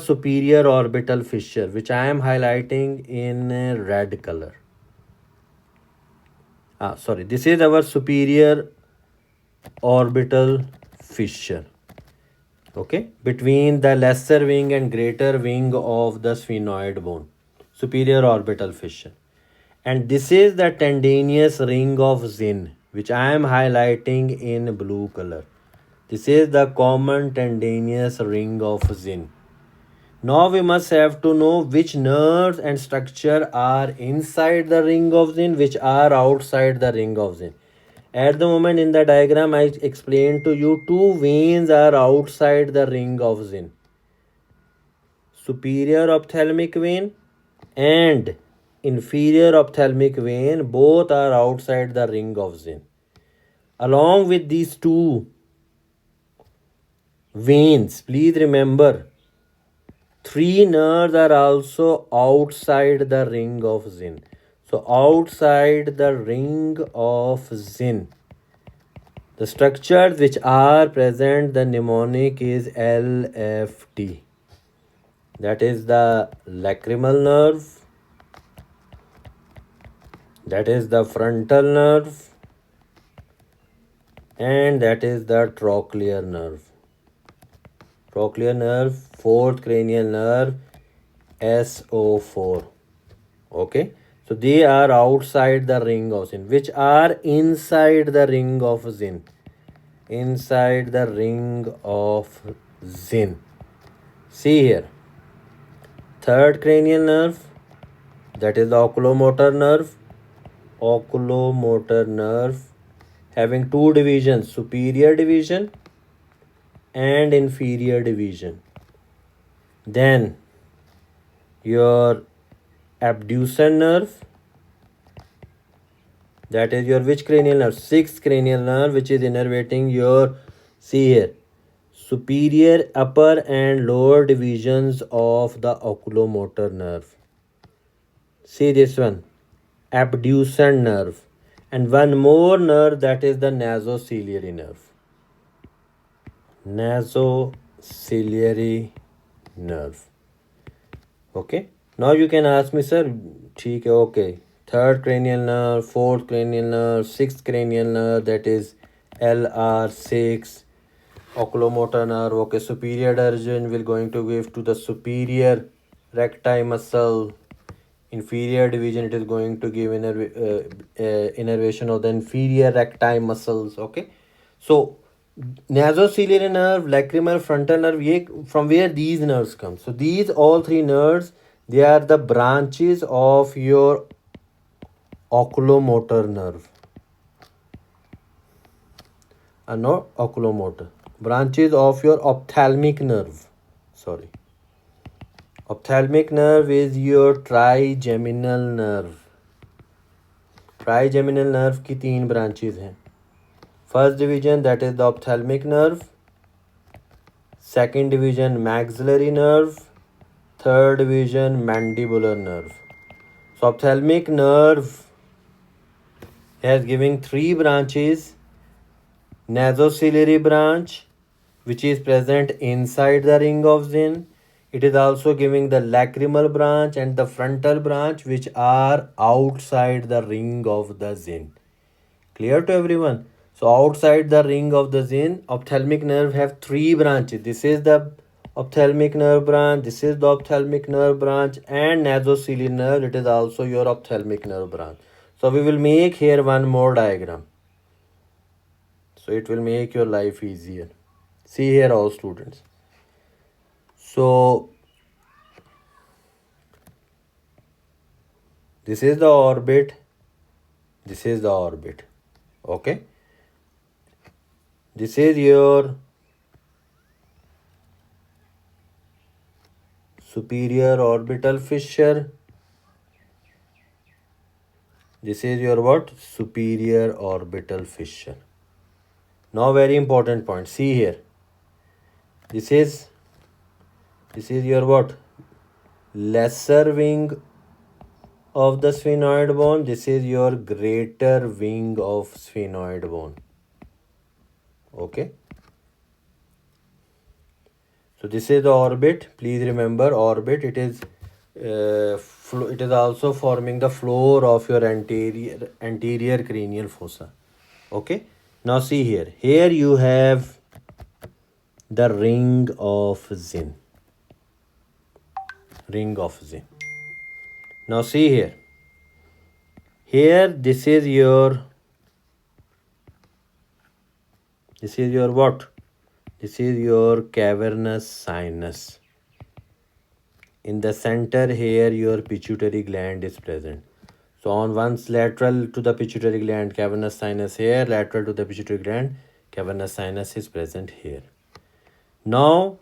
superior orbital fissure, which I am highlighting in red color. Sorry, this is our superior orbital fissure, okay, between the lesser wing and greater wing of the sphenoid bone, superior orbital fissure. And this is the tendinous ring of Zinn, which I am highlighting in blue color. This is the common tendinous ring of Zinn. Now we must have to know which nerves and structure are inside the ring of Zinn, which are outside the ring of Zinn. At the moment in the diagram, I explained to you two veins are outside the ring of Zinn. Superior ophthalmic vein and inferior ophthalmic vein, both are outside the ring of Zinn. Along with these two veins, please remember, three nerves are also outside the ring of Zinn. So outside the ring of Zinn, the structures which are present, the mnemonic is LFT. That is the lacrimal nerve, that is the frontal nerve, and that is the trochlear nerve. Trochlear nerve, fourth cranial nerve, SO4. Okay, so they are outside the ring of Zinn, which are inside the ring of Zinn. Inside the ring of Zinn. See here, third cranial nerve, that is the oculomotor nerve. Oculomotor nerve having two divisions, superior division and inferior division. Then your abducen nerve, that is your which cranial nerve? Sixth cranial nerve, which is innervating your, see here, superior, upper and lower divisions of the oculomotor nerve. See this one, abducen nerve. And one more nerve, that is the nasociliary nerve. Nasociliary nerve. Okay, now you can ask me, sir, ठीक है, okay, third cranial nerve, fourth cranial nerve, sixth cranial nerve, that is LR6, oculomotor nerve. Okay, superior division will going to give to the superior recti muscle. Inferior division, it is going to give innervation of the inferior recti muscles. Okay, so nasociliary nerve, lacrimal, frontal nerve, from where these nerves come. So these all three nerves, they are the branches of your oculomotor nerve. No, oculomotor, branches of your ophthalmic nerve. Sorry, ophthalmic nerve is your trigeminal nerve. Trigeminal nerve की तीन branches हैं. First division, that is the ophthalmic nerve. Second division, maxillary nerve. Third division, mandibular nerve. So ophthalmic nerve has giving three branches. Nasociliary branch, which is present inside the ring of Zinn. It is also giving the lacrimal branch and the frontal branch, which are outside the ring of the Zinn. Clear to everyone? So outside the ring of the Zinn, ophthalmic nerve have three branches. This is the ophthalmic nerve branch, this is the ophthalmic nerve branch, and nasociliary nerve, it is also your ophthalmic nerve branch. So we will make here one more diagram. So it will make your life easier. See here, all students. So this is the orbit, this is the orbit. Okay, this is your superior orbital fissure. This is your what? Superior orbital fissure. Now very important point. See here. This is your what? Lesser wing of the sphenoid bone. This is your greater wing of sphenoid bone. Okay. So this is the orbit. Please remember orbit. It is it is also forming the floor of your anterior cranial fossa. Okay. Now see here. Here you have the ring of Zinn. Ring of Zinn. Now see here. Here this is your what? This is your cavernous sinus. In the center here your pituitary gland is present. So on one's lateral to the pituitary gland, cavernous sinus here, lateral to the pituitary gland, cavernous sinus is present here. Now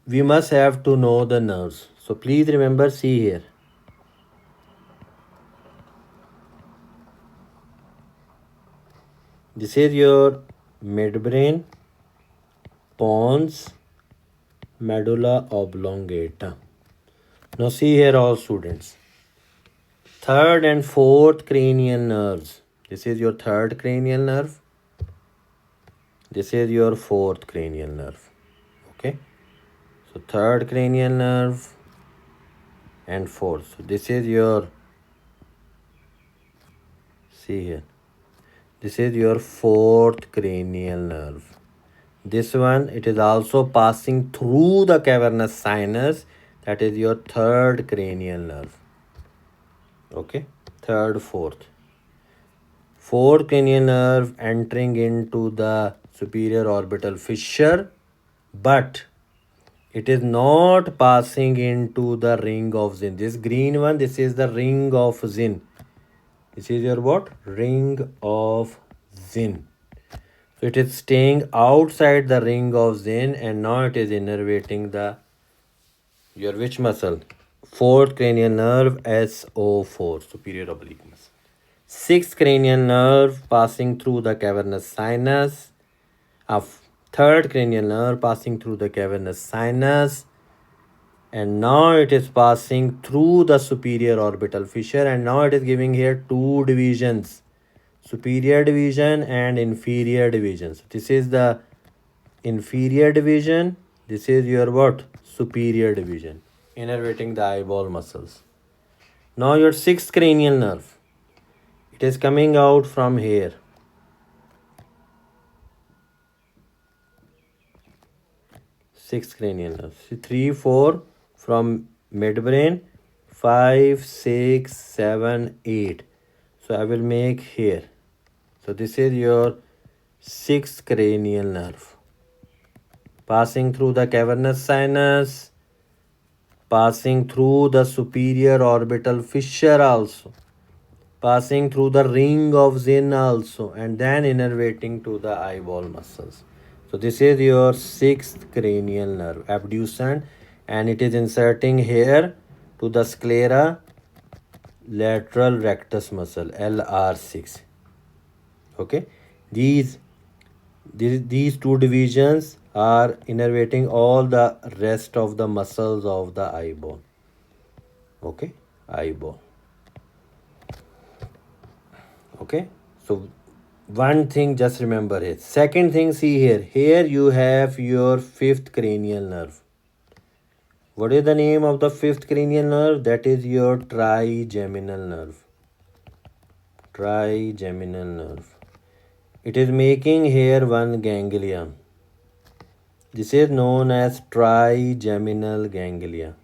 we must have to know the nerves. So please remember, see here. This is your midbrain, pons, medulla oblongata. Now see here all students. Third and fourth cranial nerves. This is your third cranial nerve. This is your fourth cranial nerve. Okay. So third cranial nerve and fourth. So this is your, see here. This is your fourth cranial nerve. This one, it is also passing through the cavernous sinus. That is your third cranial nerve. Okay, third, fourth. Fourth cranial nerve entering into the superior orbital fissure, but it is not passing into the ring of Zinn. This green one, this is the ring of Zinn. This is your what? Ring of Zinn. So it is staying outside the ring of Zinn, and now it is innervating your which muscle? Fourth cranial nerve, SO4, superior oblique muscle. Sixth cranial nerve passing through the cavernous sinus. Third cranial nerve passing through the cavernous sinus. And now it is passing through the superior orbital fissure, and now it is giving here two divisions. Superior division and inferior division. So this is the inferior division. This is your what? Superior division. Innervating the eyeball muscles. Now your sixth cranial nerve. It is coming out from here. Sixth cranial nerve. See, 3, 4 from midbrain. 5, 6, 7, 8. So I will make here. So this is your sixth cranial nerve. Passing through the cavernous sinus, passing through the superior orbital fissure also, passing through the ring of Zinn also, and then innervating to the eyeball muscles. So this is your sixth cranial nerve, abducent, and it is inserting here to the sclera lateral rectus muscle, LR6. Okay, these two divisions are innervating all the rest of the muscles of the eyeball. Okay, eyeball. Okay, so one thing just remember it. Second thing, see here. Here you have your fifth cranial nerve. What is the name of the fifth cranial nerve? That is your trigeminal nerve. Trigeminal nerve. It is making here one ganglion. This is known as trigeminal ganglia.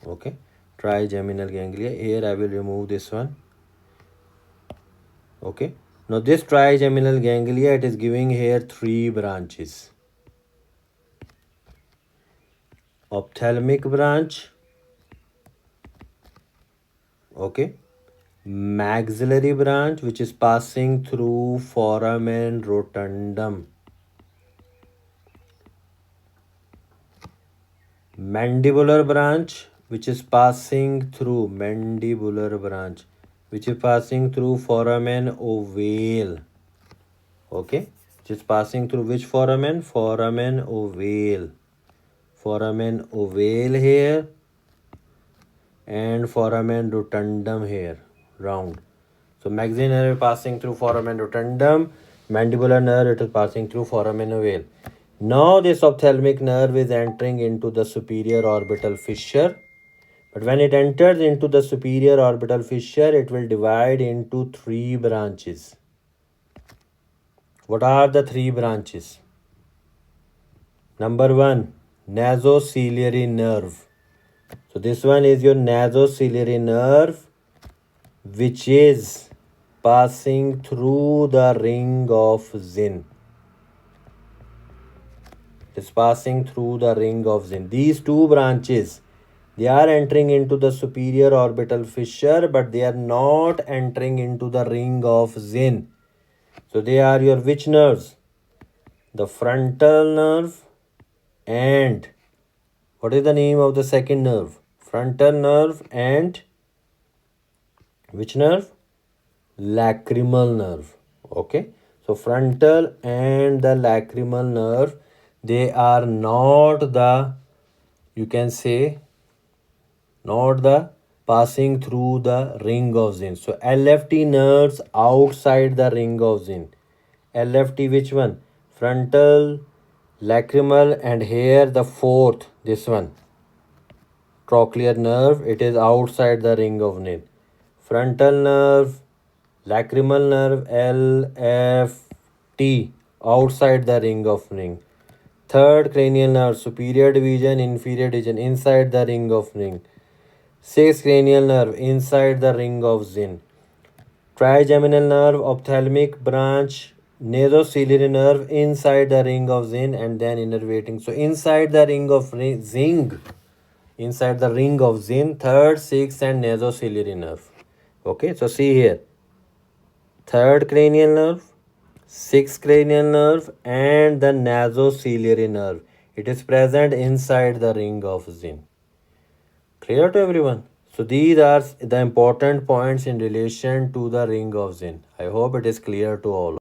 Okay, trigeminal ganglia. Here I will remove this one. Okay, now this trigeminal ganglia, it is giving here 3 branches. Ophthalmic branch. Okay, maxillary branch, which is passing through foramen rotundum. Mandibular branch, which is passing through foramen ovale. Okay, which is passing through which foramen? Foramen ovale. Foramen ovale here and foramen rotundum here, round. So maxillary nerve passing through foramen rotundum, mandibular nerve, it is passing through foramen ovale. Now this ophthalmic nerve is entering into the superior orbital fissure. But when it enters into the superior orbital fissure, it will divide into three branches. What are the three branches? Number one, nasociliary nerve. So this one is your nasociliary nerve, which is passing through the ring of Zinn. It's passing through the ring of Zinn. These two branches, they are entering into the superior orbital fissure, but they are not entering into the ring of Zinn. So they are your which nerves? The frontal nerve and what is the name of the second nerve? Frontal nerve and which nerve? Lacrimal nerve. Okay. So frontal and the lacrimal nerve, they are not the, you can say, not the passing through the ring of Zinn. So LFT nerves outside the ring of Zinn. LFT which one? Frontal, lacrimal, and here the fourth, this one, trochlear nerve, it is outside the ring of Zinn. Frontal nerve, lacrimal nerve, LFT, outside the ring of ring. Third cranial nerve, superior division, inferior division, inside the ring of ring. Sixth cranial nerve, inside the ring of Zinn. Trigeminal nerve, ophthalmic branch, nasociliary nerve, inside the ring of Zinn, and then innervating. So inside the ring of Zinn, inside the ring of Zinn, third, sixth, and nasociliary nerve. Okay, so see here. Third cranial nerve, sixth cranial nerve, and the nasociliary nerve. It is present inside the ring of Zinn. Clear to everyone? So these are the important points in relation to the ring of Zinn. I hope it is clear to all.